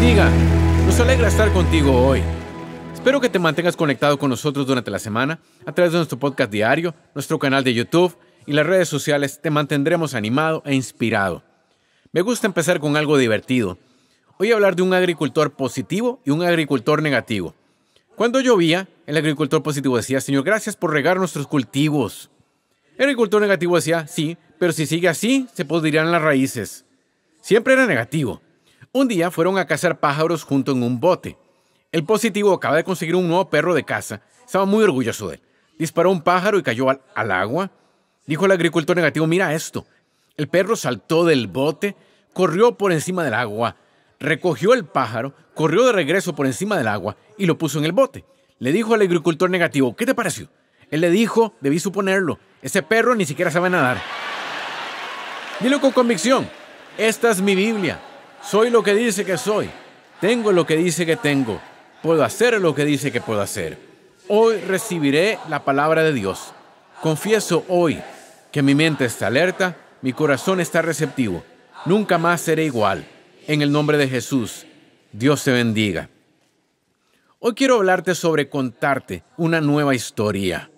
bendiga. Nos alegra estar contigo hoy. Espero que te mantengas conectado con nosotros durante la semana a través de nuestro podcast diario, nuestro canal de YouTube y las redes sociales. Te mantendremos animado e inspirado. Me gusta empezar con algo divertido. Hoy hablar de un agricultor positivo y un agricultor negativo. Cuando llovía, el agricultor positivo decía: Señor, gracias por regar nuestros cultivos. El agricultor negativo decía: sí, pero si sigue así, se podrirán las raíces. Siempre era negativo. Un día fueron a cazar pájaros junto en un bote. El positivo acaba de conseguir un nuevo perro de caza. Estaba muy orgulloso de él. Disparó un pájaro y cayó al agua. Dijo el agricultor negativo: mira esto. El perro saltó del bote, corrió por encima del agua, recogió el pájaro, corrió de regreso por encima del agua y lo puso en el bote. Le dijo al agricultor negativo: ¿qué te pareció? Él le dijo: debí suponerlo. Ese perro ni siquiera sabe nadar. Dilo con convicción: esta es mi Biblia. Soy lo que dice que soy. Tengo lo que dice que tengo. Puedo hacer lo que dice que puedo hacer. Hoy recibiré la palabra de Dios. Confieso hoy que mi mente está alerta, mi corazón está receptivo. Nunca más seré igual. En el nombre de Jesús, Dios te bendiga. Hoy quiero hablarte sobre contarte una nueva historia.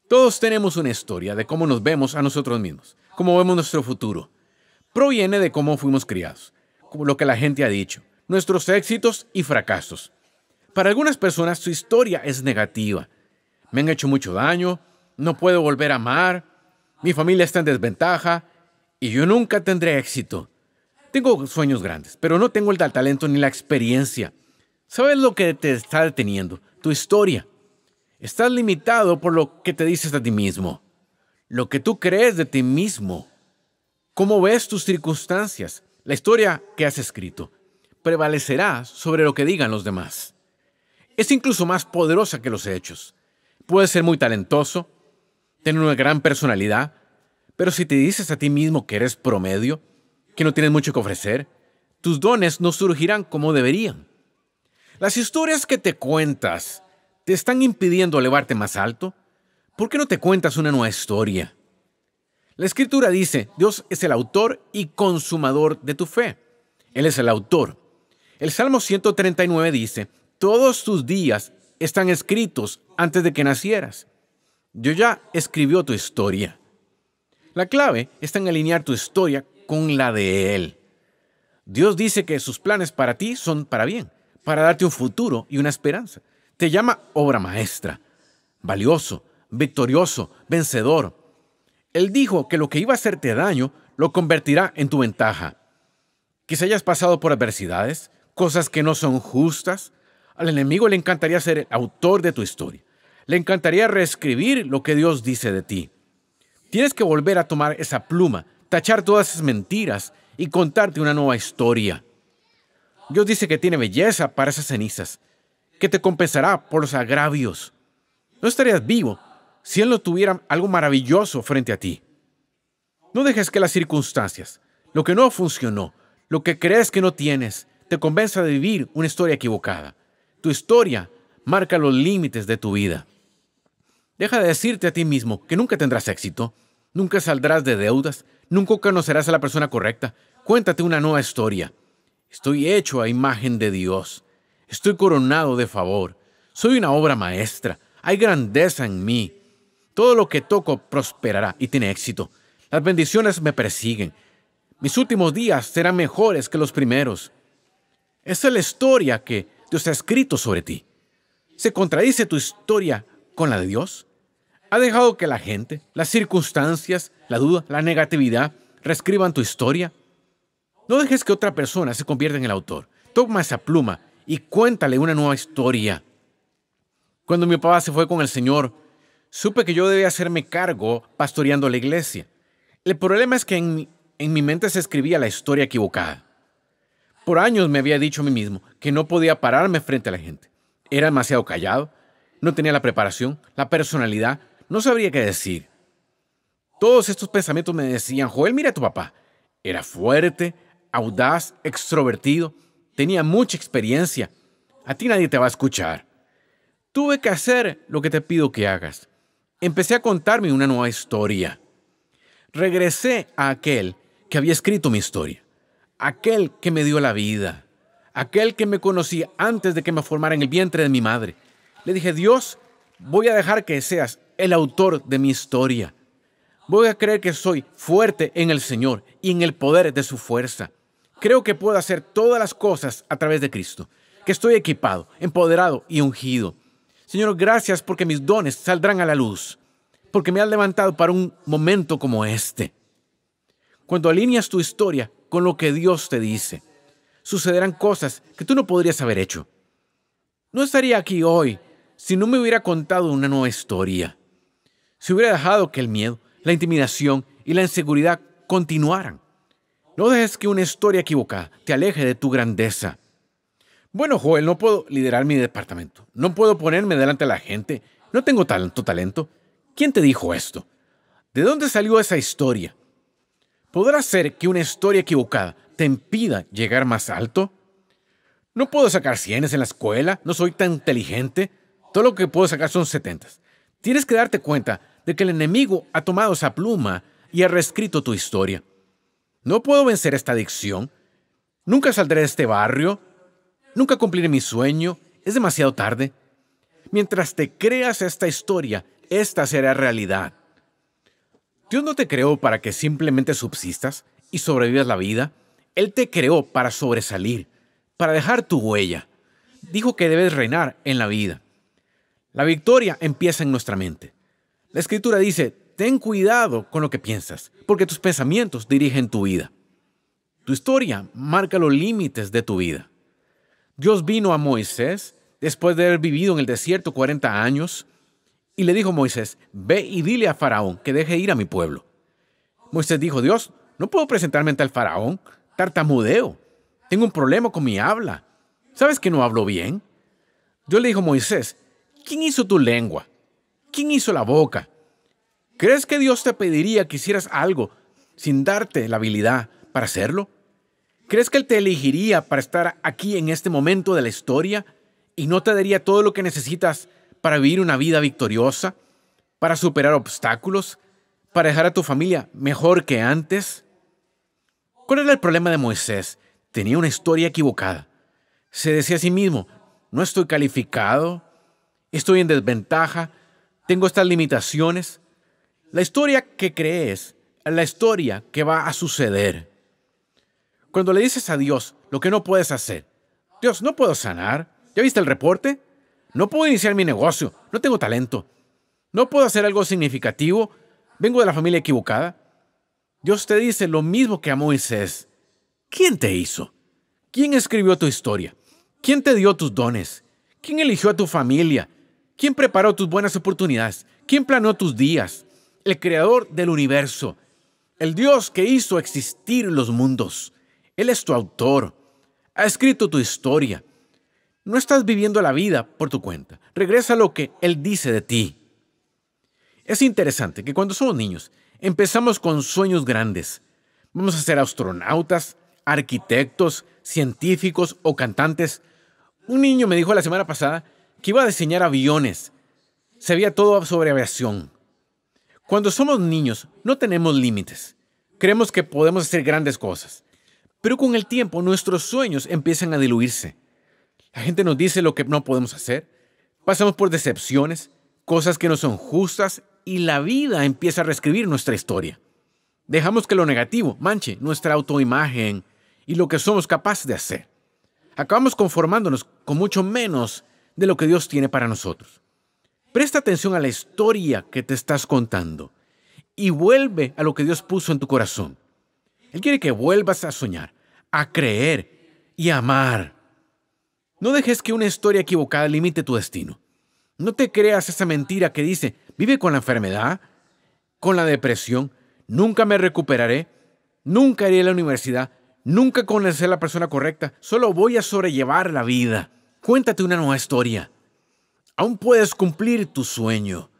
Todos tenemos una historia de cómo nos vemos a nosotros mismos, cómo vemos nuestro futuro. Proviene de cómo fuimos criados, como lo que la gente ha dicho, nuestros éxitos y fracasos. Para algunas personas su historia es negativa. Me han hecho mucho daño, no puedo volver a amar, mi familia está en desventaja y yo nunca tendré éxito. Tengo sueños grandes, pero no tengo el talento ni la experiencia. ¿Sabes lo que te está deteniendo? Tu historia. Estás limitado por lo que te dices a ti mismo, lo que tú crees de ti mismo. ¿Cómo ves tus circunstancias? La historia que has escrito prevalecerá sobre lo que digan los demás. Es incluso más poderosa que los hechos. Puedes ser muy talentoso, tener una gran personalidad, pero si te dices a ti mismo que eres promedio, que no tienes mucho que ofrecer, tus dones no surgirán como deberían. Las historias que te cuentas te están impidiendo elevarte más alto. ¿Por qué no te cuentas una nueva historia? La Escritura dice: Dios es el autor y consumador de tu fe. Él es el autor. El Salmo 139 dice: todos tus días están escritos antes de que nacieras. Dios ya escribió tu historia. La clave está en alinear tu historia con la de Él. Dios dice que sus planes para ti son para bien, para darte un futuro y una esperanza. Te llama obra maestra, valioso, victorioso, vencedor. Él dijo que lo que iba a hacerte daño lo convertirá en tu ventaja. Quizá hayas pasado por adversidades, cosas que no son justas. Al enemigo le encantaría ser el autor de tu historia. Le encantaría reescribir lo que Dios dice de ti. Tienes que volver a tomar esa pluma, tachar todas esas mentiras y contarte una nueva historia. Dios dice que tiene belleza para esas cenizas, que te compensará por los agravios. No estarías vivo si Él no tuviera algo maravilloso frente a ti. No dejes que las circunstancias, lo que no funcionó, lo que crees que no tienes, te convenza de vivir una historia equivocada. Tu historia marca los límites de tu vida. Deja de decirte a ti mismo que nunca tendrás éxito, nunca saldrás de deudas, nunca conocerás a la persona correcta. Cuéntate una nueva historia. Estoy hecho a imagen de Dios. Estoy coronado de favor. Soy una obra maestra. Hay grandeza en mí. Todo lo que toco prosperará y tiene éxito. Las bendiciones me persiguen. Mis últimos días serán mejores que los primeros. Esa es la historia que Dios ha escrito sobre ti. ¿Se contradice tu historia con la de Dios? ¿Ha dejado que la gente, las circunstancias, la duda, la negatividad reescriban tu historia? No dejes que otra persona se convierta en el autor. Toma esa pluma y cuéntale una nueva historia. Cuando mi papá se fue con el Señor, supe que yo debía hacerme cargo pastoreando la iglesia. El problema es que en mi mente se escribía la historia equivocada. Por años me había dicho a mí mismo que no podía pararme frente a la gente. Era demasiado callado, no tenía la preparación, la personalidad, no sabría qué decir. Todos estos pensamientos me decían: Joel, mira a tu papá. Era fuerte, audaz, extrovertido, tenía mucha experiencia. A ti nadie te va a escuchar. Tuve que hacer lo que te pido que hagas. Empecé a contarme una nueva historia. Regresé a aquel que había escrito mi historia, aquel que me dio la vida, aquel que me conocía antes de que me formara en el vientre de mi madre. Le dije, Dios, voy a dejar que seas el autor de mi historia. Voy a creer que soy fuerte en el Señor y en el poder de su fuerza. Creo que puedo hacer todas las cosas a través de Cristo, que estoy equipado, empoderado y ungido. Señor, gracias porque mis dones saldrán a la luz, porque me has levantado para un momento como este. Cuando alineas tu historia con lo que Dios te dice, sucederán cosas que tú no podrías haber hecho. No estaría aquí hoy si no me hubiera contado una nueva historia. Si hubiera dejado que el miedo, la intimidación y la inseguridad continuaran. No dejes que una historia equivocada te aleje de tu grandeza. Bueno, Joel, no puedo liderar mi departamento. No puedo ponerme delante de la gente. No tengo talento. ¿Quién te dijo esto? ¿De dónde salió esa historia? ¿Podrá ser que una historia equivocada te impida llegar más alto? No puedo sacar 100 en la escuela. No soy tan inteligente. Todo lo que puedo sacar son 70. Tienes que darte cuenta de que el enemigo ha tomado esa pluma y ha reescrito tu historia. No puedo vencer esta adicción. Nunca saldré de este barrio. Nunca cumpliré mi sueño. Es demasiado tarde. Mientras te creas esta historia, esta será realidad. Dios no te creó para que simplemente subsistas y sobrevivas la vida. Él te creó para sobresalir, para dejar tu huella. Dijo que debes reinar en la vida. La victoria empieza en nuestra mente. La Escritura dice, ten cuidado con lo que piensas, porque tus pensamientos dirigen tu vida. Tu historia marca los límites de tu vida. Dios vino a Moisés después de haber vivido en el desierto 40 años y le dijo a Moisés, ve y dile a Faraón que deje ir a mi pueblo. Moisés dijo, Dios, no puedo presentarme ante el Faraón, tartamudeo, tengo un problema con mi habla. ¿Sabes que no hablo bien? Dios le dijo a Moisés, ¿quién hizo tu lengua? ¿Quién hizo la boca? ¿Crees que Dios te pediría que hicieras algo sin darte la habilidad para hacerlo? ¿Crees que Él te elegiría para estar aquí en este momento de la historia y no te daría todo lo que necesitas para vivir una vida victoriosa, para superar obstáculos, para dejar a tu familia mejor que antes? ¿Cuál era el problema de Moisés? Tenía una historia equivocada. Se decía a sí mismo, no estoy calificado, estoy en desventaja, tengo estas limitaciones. La historia que crees es la historia que va a suceder. Cuando le dices a Dios lo que no puedes hacer, Dios, no puedo sanar, ¿ya viste el reporte? No puedo iniciar mi negocio, no tengo talento. No puedo hacer algo significativo, vengo de la familia equivocada. Dios te dice lo mismo que a Moisés. ¿Quién te hizo? ¿Quién escribió tu historia? ¿Quién te dio tus dones? ¿Quién eligió a tu familia? ¿Quién preparó tus buenas oportunidades? ¿Quién planeó tus días? El creador del universo. El Dios que hizo existir los mundos. Él es tu autor. Ha escrito tu historia. No estás viviendo la vida por tu cuenta. Regresa a lo que Él dice de ti. Es interesante que cuando somos niños, empezamos con sueños grandes. Vamos a ser astronautas, arquitectos, científicos o cantantes. Un niño me dijo la semana pasada que iba a diseñar aviones. Sabía todo sobre aviación. Cuando somos niños, no tenemos límites. Creemos que podemos hacer grandes cosas. Pero con el tiempo, nuestros sueños empiezan a diluirse. La gente nos dice lo que no podemos hacer. Pasamos por decepciones, cosas que no son justas, y la vida empieza a reescribir nuestra historia. Dejamos que lo negativo manche nuestra autoimagen y lo que somos capaces de hacer. Acabamos conformándonos con mucho menos de lo que Dios tiene para nosotros. Presta atención a la historia que te estás contando y vuelve a lo que Dios puso en tu corazón. Él quiere que vuelvas a soñar, a creer y a amar. No dejes que una historia equivocada limite tu destino. No te creas esa mentira que dice, vive con la enfermedad, con la depresión, nunca me recuperaré, nunca iré a la universidad, nunca conoceré a la persona correcta, solo voy a sobrellevar la vida. Cuéntate una nueva historia. Aún puedes cumplir tu sueño.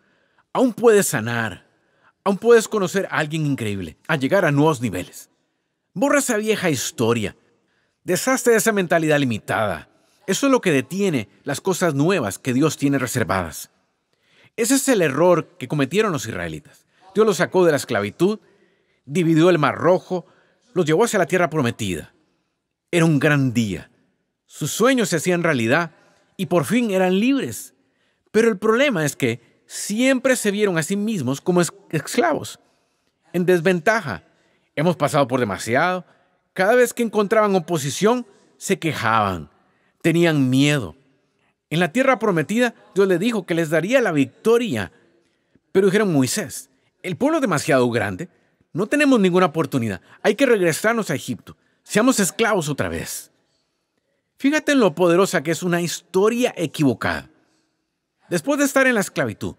Aún puedes sanar. Aún puedes conocer a alguien increíble, a llegar a nuevos niveles. Borra esa vieja historia. Deshazte de esa mentalidad limitada. Eso es lo que detiene las cosas nuevas que Dios tiene reservadas. Ese es el error que cometieron los israelitas. Dios los sacó de la esclavitud, dividió el Mar Rojo, los llevó hacia la tierra prometida. Era un gran día. Sus sueños se hacían realidad y por fin eran libres. Pero el problema es que siempre se vieron a sí mismos como esclavos, en desventaja. Hemos pasado por demasiado. Cada vez que encontraban oposición, se quejaban, tenían miedo. En la tierra prometida, Dios les dijo que les daría la victoria. Pero dijeron: Moisés, el pueblo es demasiado grande, no tenemos ninguna oportunidad, hay que regresarnos a Egipto, seamos esclavos otra vez. Fíjate en lo poderosa que es una historia equivocada. Después de estar en la esclavitud,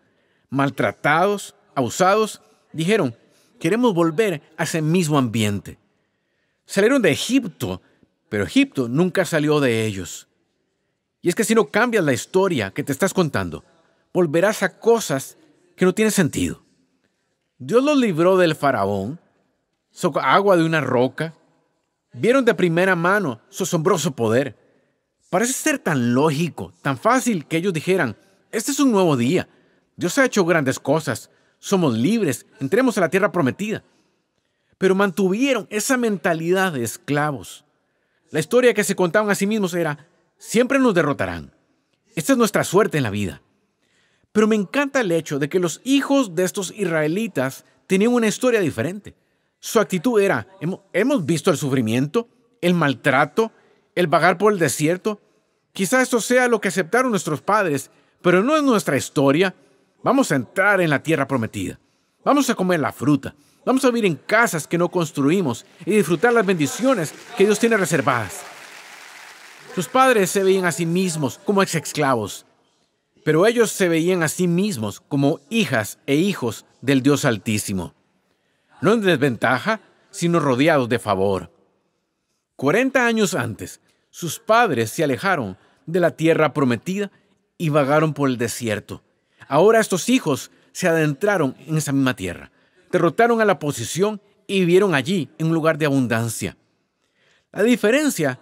maltratados, abusados, dijeron: queremos volver a ese mismo ambiente. Salieron de Egipto, pero Egipto nunca salió de ellos. Y es que si no cambias la historia que te estás contando, volverás a cosas que no tienen sentido. Dios los libró del faraón, sacó agua de una roca, vieron de primera mano su asombroso poder. Parece ser tan lógico, tan fácil que ellos dijeran: este es un nuevo día, Dios ha hecho grandes cosas, somos libres, entremos a la tierra prometida. Pero mantuvieron esa mentalidad de esclavos. La historia que se contaban a sí mismos era: siempre nos derrotarán. Esta es nuestra suerte en la vida. Pero me encanta el hecho de que los hijos de estos israelitas tenían una historia diferente. Su actitud era: hemos visto el sufrimiento, el maltrato, el vagar por el desierto. Quizá esto sea lo que aceptaron nuestros padres, pero no es nuestra historia. Vamos a entrar en la tierra prometida. Vamos a comer la fruta. Vamos a vivir en casas que no construimos y disfrutar las bendiciones que Dios tiene reservadas. Sus padres se veían a sí mismos como ex-esclavos, pero ellos se veían a sí mismos como hijas e hijos del Dios Altísimo. No en desventaja, sino rodeados de favor. 40 años antes, sus padres se alejaron de la tierra prometida y vagaron por el desierto. Ahora estos hijos se adentraron en esa misma tierra, derrotaron a la oposición y vivieron allí en un lugar de abundancia. La diferencia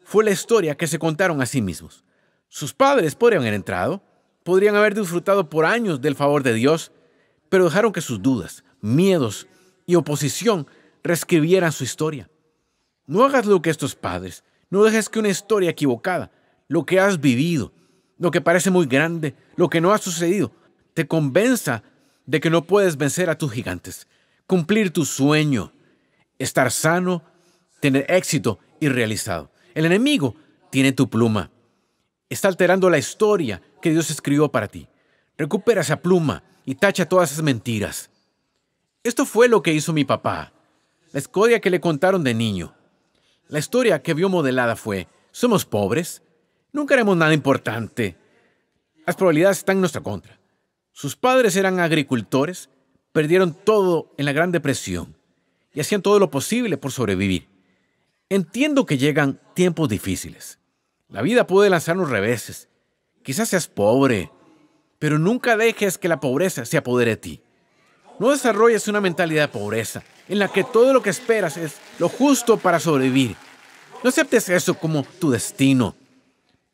fue la historia que se contaron a sí mismos. Sus padres podrían haber entrado, podrían haber disfrutado por años del favor de Dios, pero dejaron que sus dudas, miedos y oposición reescribieran su historia. No hagas lo que estos padres, no dejes que una historia equivocada, lo que has vivido, lo que parece muy grande, lo que no ha sucedido, te convenza de que no puedes vencer a tus gigantes, cumplir tu sueño, estar sano, tener éxito y realizado. El enemigo tiene tu pluma. Está alterando la historia que Dios escribió para ti. Recupera esa pluma y tacha todas esas mentiras. Esto fue lo que hizo mi papá. La historia que le contaron de niño. La historia que vio modelada fue: somos pobres, nunca haremos nada importante. Las probabilidades están en nuestra contra. Sus padres eran agricultores, perdieron todo en la Gran Depresión y hacían todo lo posible por sobrevivir. Entiendo que llegan tiempos difíciles. La vida puede lanzarnos reveses. Quizás seas pobre, pero nunca dejes que la pobreza se apodere de ti. No desarrolles una mentalidad de pobreza en la que todo lo que esperas es lo justo para sobrevivir. No aceptes eso como tu destino,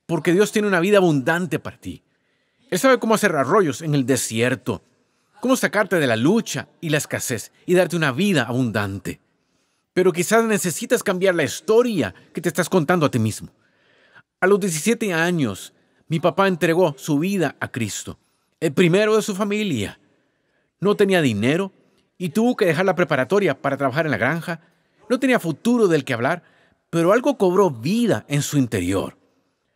porque Dios tiene una vida abundante para ti. Él sabe cómo hacer arroyos en el desierto, cómo sacarte de la lucha y la escasez y darte una vida abundante. Pero quizás necesitas cambiar la historia que te estás contando a ti mismo. A los 17 años, mi papá entregó su vida a Cristo, el primero de su familia. No tenía dinero y tuvo que dejar la preparatoria para trabajar en la granja. No tenía futuro del que hablar, pero algo cobró vida en su interior.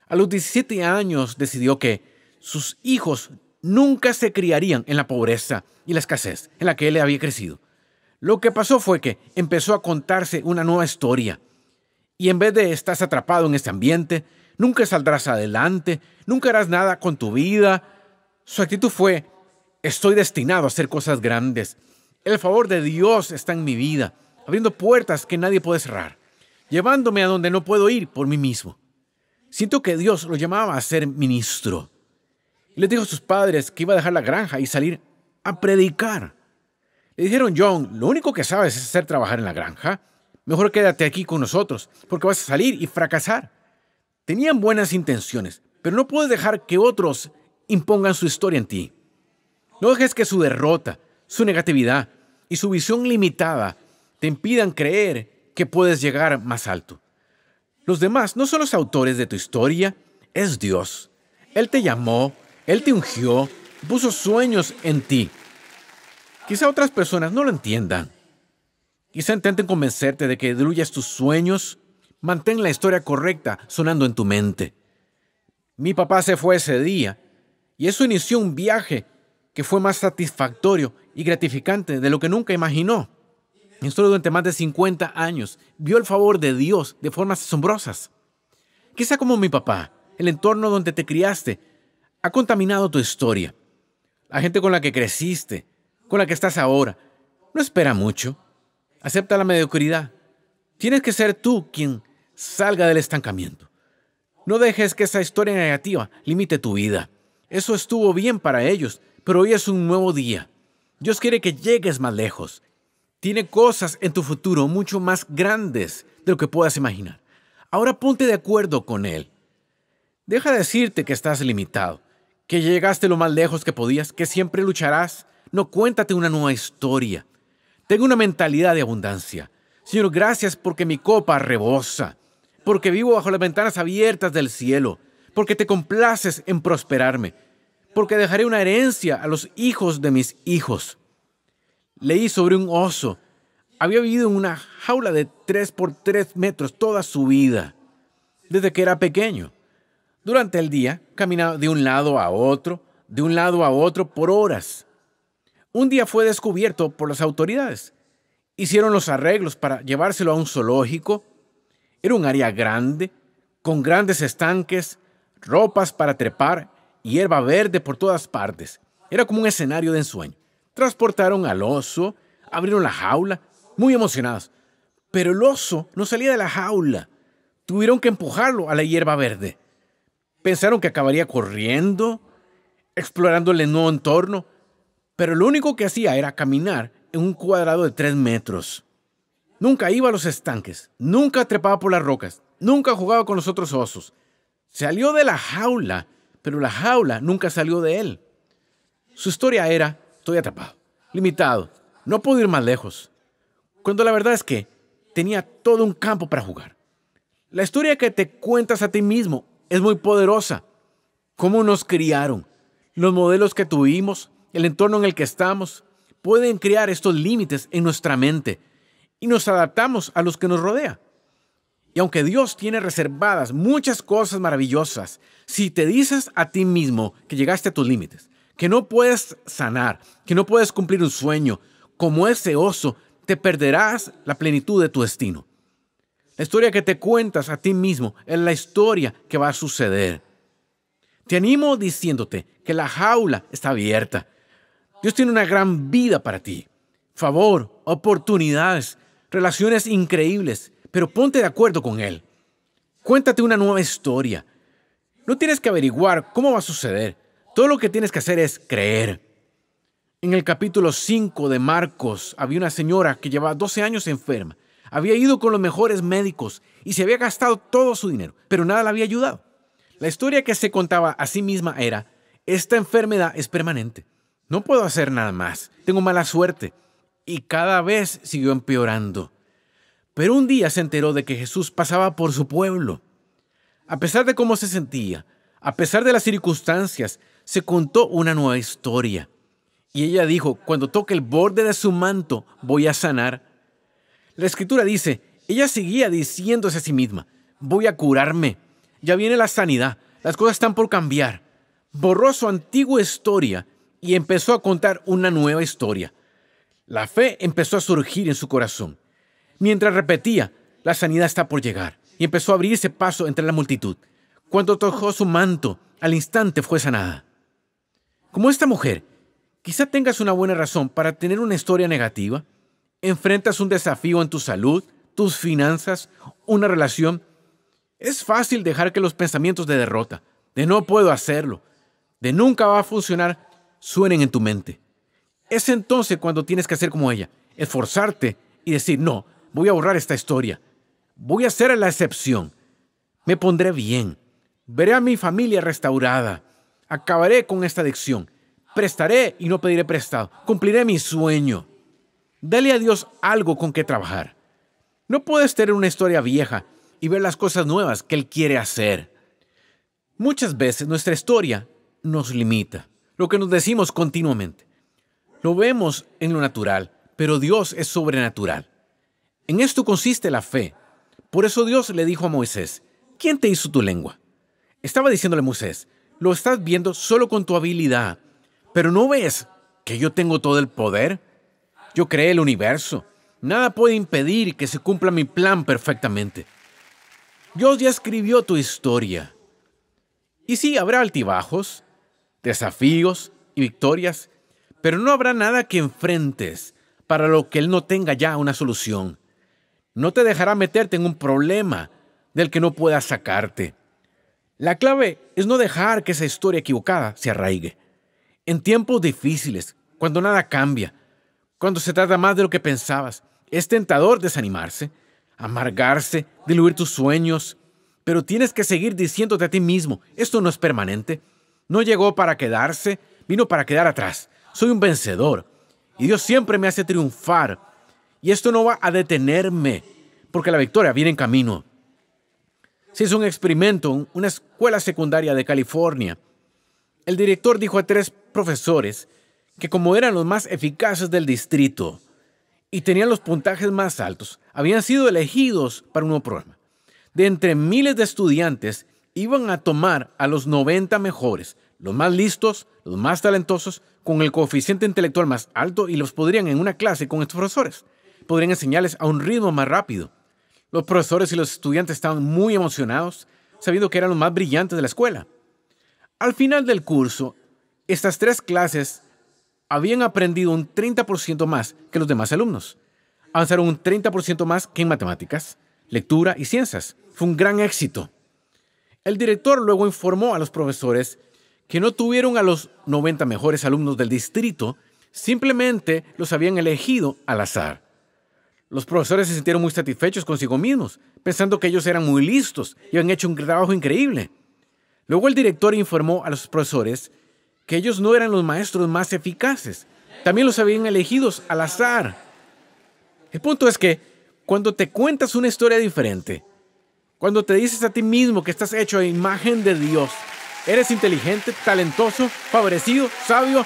A los 17 años decidió que sus hijos nunca se criarían en la pobreza y la escasez en la que él había crecido. Lo que pasó fue que empezó a contarse una nueva historia. Y en vez de estar atrapado en este ambiente, nunca saldrás adelante, nunca harás nada con tu vida. Su actitud fue: estoy destinado a hacer cosas grandes. El favor de Dios está en mi vida, abriendo puertas que nadie puede cerrar, llevándome a donde no puedo ir por mí mismo. Siento que Dios lo llamaba a ser ministro. Y le dijo a sus padres que iba a dejar la granja y salir a predicar. Le dijeron: John, lo único que sabes es hacer trabajar en la granja. Mejor quédate aquí con nosotros, porque vas a salir y fracasar. Tenían buenas intenciones, pero no puedes dejar que otros impongan su historia en ti. No dejes que su derrota, su negatividad y su visión limitada te impidan creer que puedes llegar más alto. Los demás no son los autores de tu historia, es Dios. Él te llamó, Él te ungió, puso sueños en ti. Quizá otras personas no lo entiendan. Quizá intenten convencerte de que diluyas tus sueños. Mantén la historia correcta sonando en tu mente. Mi papá se fue ese día y eso inició un viaje que fue más satisfactorio y gratificante de lo que nunca imaginó. Esto durante más de 50 años vio el favor de Dios de formas asombrosas. Quizá como mi papá, el entorno donde te criaste ha contaminado tu historia. La gente con la que creciste, con la que estás ahora, no espera mucho. Acepta la mediocridad. Tienes que ser tú quien salga del estancamiento. No dejes que esa historia negativa limite tu vida. Eso estuvo bien para ellos, pero hoy es un nuevo día. Dios quiere que llegues más lejos. Tiene cosas en tu futuro mucho más grandes de lo que puedas imaginar. Ahora ponte de acuerdo con Él. Deja de decirte que estás limitado, que llegaste lo más lejos que podías, que siempre lucharás. No, cuéntate una nueva historia. Tengo una mentalidad de abundancia. Señor, gracias porque mi copa rebosa, porque vivo bajo las ventanas abiertas del cielo, porque te complaces en prosperarme, porque dejaré una herencia a los hijos de mis hijos. Leí sobre un oso. Había vivido en una jaula de 3 por 3 metros toda su vida, desde que era pequeño. Durante el día, caminaba de un lado a otro por horas. Un día fue descubierto por las autoridades. Hicieron los arreglos para llevárselo a un zoológico. Era un área grande, con grandes estanques, ropas para trepar y hierba verde por todas partes. Era como un escenario de ensueño. Transportaron al oso, abrieron la jaula, muy emocionados. Pero el oso no salía de la jaula. Tuvieron que empujarlo a la hierba verde. Pensaron que acabaría corriendo, explorando el nuevo entorno, pero lo único que hacía era caminar en un cuadrado de 3 metros. Nunca iba a los estanques, nunca trepaba por las rocas, nunca jugaba con los otros osos. Salió de la jaula, pero la jaula nunca salió de él. Su historia era: estoy atrapado, limitado, no puedo ir más lejos. Cuando la verdad es que tenía todo un campo para jugar. La historia que te cuentas a ti mismo es muy poderosa. Cómo nos criaron, los modelos que tuvimos, el entorno en el que estamos, pueden crear estos límites en nuestra mente y nos adaptamos a los que nos rodea. Y aunque Dios tiene reservadas muchas cosas maravillosas, si te dices a ti mismo que llegaste a tus límites, que no puedes sanar, que no puedes cumplir un sueño, como ese oso, te perderás la plenitud de tu destino. La historia que te cuentas a ti mismo es la historia que va a suceder. Te animo diciéndote que la jaula está abierta. Dios tiene una gran vida para ti. Favor, oportunidades, relaciones increíbles, pero ponte de acuerdo con Él. Cuéntate una nueva historia. No tienes que averiguar cómo va a suceder. Todo lo que tienes que hacer es creer. En el capítulo 5 de Marcos había una señora que llevaba 12 años enferma. Había ido con los mejores médicos y se había gastado todo su dinero, pero nada le había ayudado. La historia que se contaba a sí misma era: esta enfermedad es permanente. No puedo hacer nada más. Tengo mala suerte. Y cada vez siguió empeorando. Pero un día se enteró de que Jesús pasaba por su pueblo. A pesar de cómo se sentía, a pesar de las circunstancias, se contó una nueva historia. Y ella dijo: cuando toque el borde de su manto, voy a sanar. La Escritura dice, ella seguía diciéndose a sí misma: voy a curarme. Ya viene la sanidad. Las cosas están por cambiar. Borró su antigua historia y empezó a contar una nueva historia. La fe empezó a surgir en su corazón. Mientras repetía: la sanidad está por llegar, y empezó a abrirse paso entre la multitud. Cuando tocó su manto, al instante fue sanada. Como esta mujer, quizá tengas una buena razón para tener una historia negativa. Enfrentas un desafío en tu salud, tus finanzas, una relación. Es fácil dejar que los pensamientos de derrota, de no puedo hacerlo, de nunca va a funcionar, suenen en tu mente. Es entonces cuando tienes que hacer como ella, esforzarte y decir: no, voy a borrar esta historia. Voy a ser la excepción. Me pondré bien. Veré a mi familia restaurada. Acabaré con esta adicción. Prestaré y no pediré prestado. Cumpliré mi sueño. Dale a Dios algo con que trabajar. No puedes tener una historia vieja y ver las cosas nuevas que Él quiere hacer. Muchas veces nuestra historia nos limita, lo que nos decimos continuamente. Lo vemos en lo natural, pero Dios es sobrenatural. En esto consiste la fe. Por eso Dios le dijo a Moisés, ¿quién te hizo tu lengua? Estaba diciéndole a Moisés, lo estás viendo solo con tu habilidad, pero ¿no ves que yo tengo todo el poder? Yo creé el universo. Nada puede impedir que se cumpla mi plan perfectamente. Dios ya escribió tu historia. Y sí, habrá altibajos, desafíos y victorias, pero no habrá nada que enfrentes para lo que Él no tenga ya una solución. No te dejará meterte en un problema del que no puedas sacarte. La clave es no dejar que esa historia equivocada se arraigue. En tiempos difíciles, cuando nada cambia, cuando se trata más de lo que pensabas, es tentador desanimarse, amargarse, diluir tus sueños, pero tienes que seguir diciéndote a ti mismo, esto no es permanente, no llegó para quedarse, vino para quedar atrás. Soy un vencedor y Dios siempre me hace triunfar y esto no va a detenerme porque la victoria viene en camino. Se hizo un experimento en una escuela secundaria de California. El director dijo a 3 profesores que como eran los más eficaces del distrito y tenían los puntajes más altos, habían sido elegidos para un nuevo programa. De entre miles de estudiantes, iban a tomar a los 90 mejores, los más listos, los más talentosos, con el coeficiente intelectual más alto y los podrían en una clase con estos profesores. Podrían enseñarles a un ritmo más rápido. Los profesores y los estudiantes estaban muy emocionados, sabiendo que eran los más brillantes de la escuela. Al final del curso, estas 3 clases habían aprendido un 30% más que los demás alumnos. Avanzaron un 30% más que en matemáticas, lectura y ciencias. Fue un gran éxito. El director luego informó a los profesores que no tuvieron a los 90 mejores alumnos del distrito, simplemente los habían elegido al azar. Los profesores se sintieron muy satisfechos consigo mismos, pensando que ellos eran muy listos y habían hecho un trabajo increíble. Luego el director informó a los profesores que ellos no eran los maestros más eficaces. También los habían elegido al azar. El punto es que cuando te cuentas una historia diferente, cuando te dices a ti mismo que estás hecho a imagen de Dios, eres inteligente, talentoso, favorecido, sabio,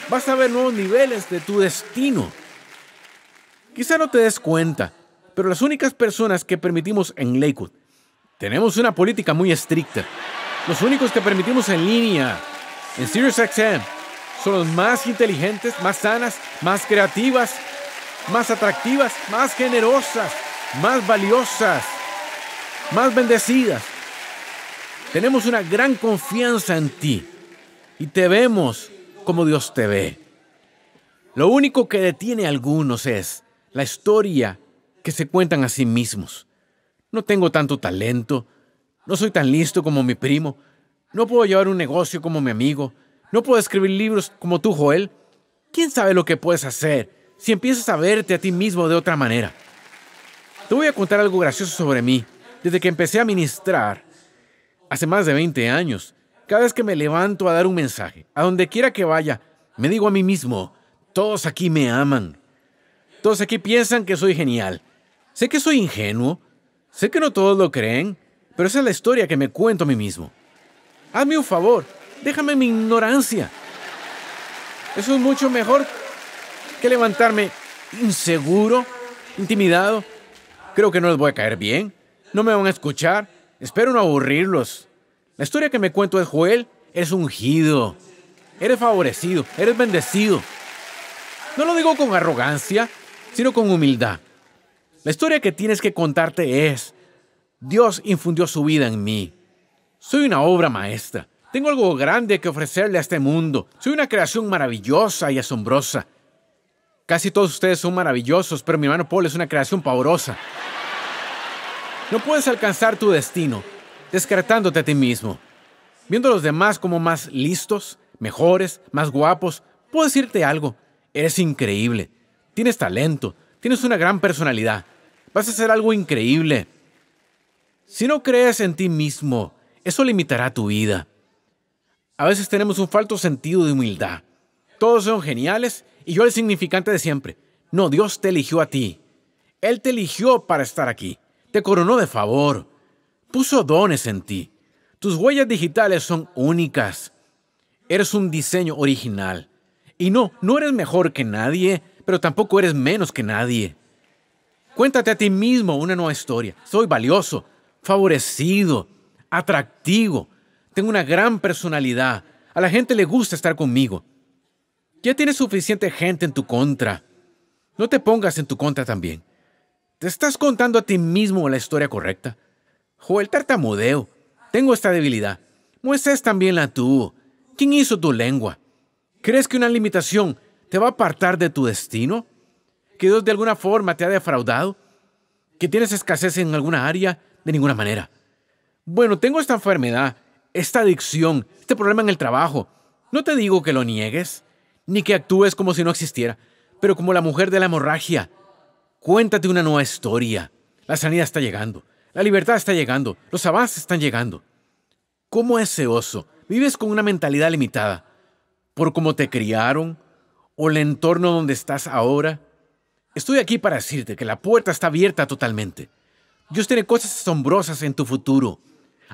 vas a ver nuevos niveles de tu destino. Quizá no te des cuenta, pero las únicas personas que permitimos en Lakewood, tenemos una política muy estricta. Los únicos que permitimos en línea, en SiriusXM, son los más inteligentes, más sanas, más creativas, más atractivas, más generosas, más valiosas, más bendecidas. Tenemos una gran confianza en ti y te vemos como Dios te ve. Lo único que detiene a algunos es la historia que se cuentan a sí mismos. No tengo tanto talento, no soy tan listo como mi primo, no puedo llevar un negocio como mi amigo, no puedo escribir libros como tú, Joel. ¿Quién sabe lo que puedes hacer si empiezas a verte a ti mismo de otra manera? Te voy a contar algo gracioso sobre mí. Desde que empecé a ministrar, hace más de 20 años, cada vez que me levanto a dar un mensaje, a donde quiera que vaya, me digo a mí mismo, todos aquí me aman. Todos aquí piensan que soy genial. Sé que soy ingenuo, sé que no todos lo creen, pero esa es la historia que me cuento a mí mismo. Hazme un favor, déjame mi ignorancia. Eso es mucho mejor que levantarme inseguro, intimidado. Creo que no les voy a caer bien, no me van a escuchar, espero no aburrirlos. La historia que me cuento es, Joel, eres ungido, eres favorecido, eres bendecido. No lo digo con arrogancia, sino con humildad. La historia que tienes que contarte es, Dios infundió su vida en mí. Soy una obra maestra. Tengo algo grande que ofrecerle a este mundo. Soy una creación maravillosa y asombrosa. Casi todos ustedes son maravillosos, pero mi hermano Paul es una creación pavorosa. No puedes alcanzar tu destino descartándote a ti mismo. Viendo a los demás como más listos, mejores, más guapos, puedo decirte algo. Eres increíble. Tienes talento. Tienes una gran personalidad. Vas a hacer algo increíble. Si no crees en ti mismo, eso limitará tu vida. A veces tenemos un falto sentido de humildad. Todos son geniales y yo el significante de siempre. No, Dios te eligió a ti. Él te eligió para estar aquí. te coronó de favor, puso dones en ti. Tus huellas digitales son únicas. Eres un diseño original. Y no eres mejor que nadie, pero tampoco eres menos que nadie. Cuéntate a ti mismo una nueva historia. Soy valioso, favorecido, atractivo. Tengo una gran personalidad. A la gente le gusta estar conmigo. Ya tienes suficiente gente en tu contra. No te pongas en tu contra también. ¿Te estás contando a ti mismo la historia correcta? Joel, tartamudeo. Tengo esta debilidad. Moisés también la tuvo. ¿Quién hizo tu lengua? ¿Crees que una limitación te va a apartar de tu destino? ¿Que Dios de alguna forma te ha defraudado? ¿Que tienes escasez en alguna área? De ninguna manera. Bueno, tengo esta enfermedad, esta adicción, este problema en el trabajo. No te digo que lo niegues, ni que actúes como si no existiera, pero como la mujer de la hemorragia, cuéntate una nueva historia. La sanidad está llegando, la libertad está llegando, los avances están llegando. ¿Cómo ese oso? ¿Vives con una mentalidad limitada por cómo te criaron o el entorno donde estás ahora? Estoy aquí para decirte que la puerta está abierta totalmente. Dios tiene cosas asombrosas en tu futuro.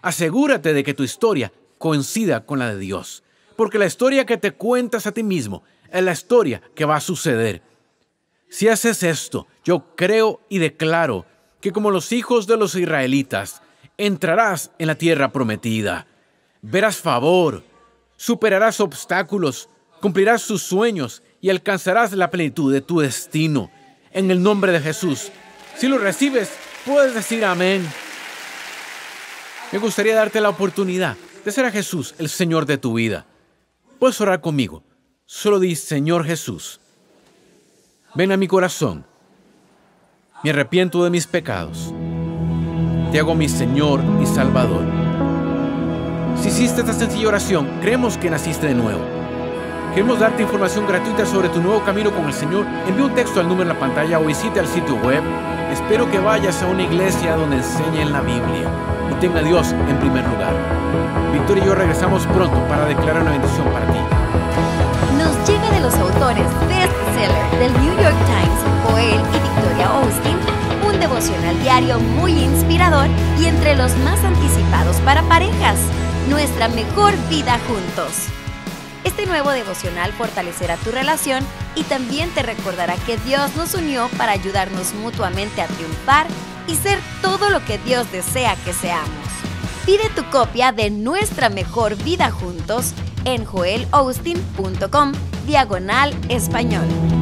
Asegúrate de que tu historia coincida con la de Dios, porque la historia que te cuentas a ti mismo es la historia que va a suceder. Si haces esto, yo creo y declaro que como los hijos de los israelitas, entrarás en la tierra prometida. Verás favor, superarás obstáculos, cumplirás tus sueños y alcanzarás la plenitud de tu destino. En el nombre de Jesús. Si lo recibes, puedes decir amén. Me gustaría darte la oportunidad de ser a Jesús el Señor de tu vida. Puedes orar conmigo. Solo di, Señor Jesús, ven a mi corazón. Me arrepiento de mis pecados. Te hago mi Señor y Salvador. Si hiciste esta sencilla oración, creemos que naciste de nuevo. Queremos darte información gratuita sobre tu nuevo camino con el Señor. Envía un texto al número en la pantalla o visita el sitio web. Espero que vayas a una iglesia donde enseñen la Biblia y tenga a Dios en primer lugar. Victoria y yo regresamos pronto para declarar una bendición para ti. Nos llega de los autores bestseller del New York Times, Joel y Victoria Austin, un devocional diario muy inspirador y entre los más anticipados para parejas. Nuestra mejor vida juntos. Este nuevo devocional fortalecerá tu relación y también te recordará que Dios nos unió para ayudarnos mutuamente a triunfar y ser todo lo que Dios desea que seamos. Pide tu copia de Nuestra Mejor Vida Juntos en joelaustin.com/español.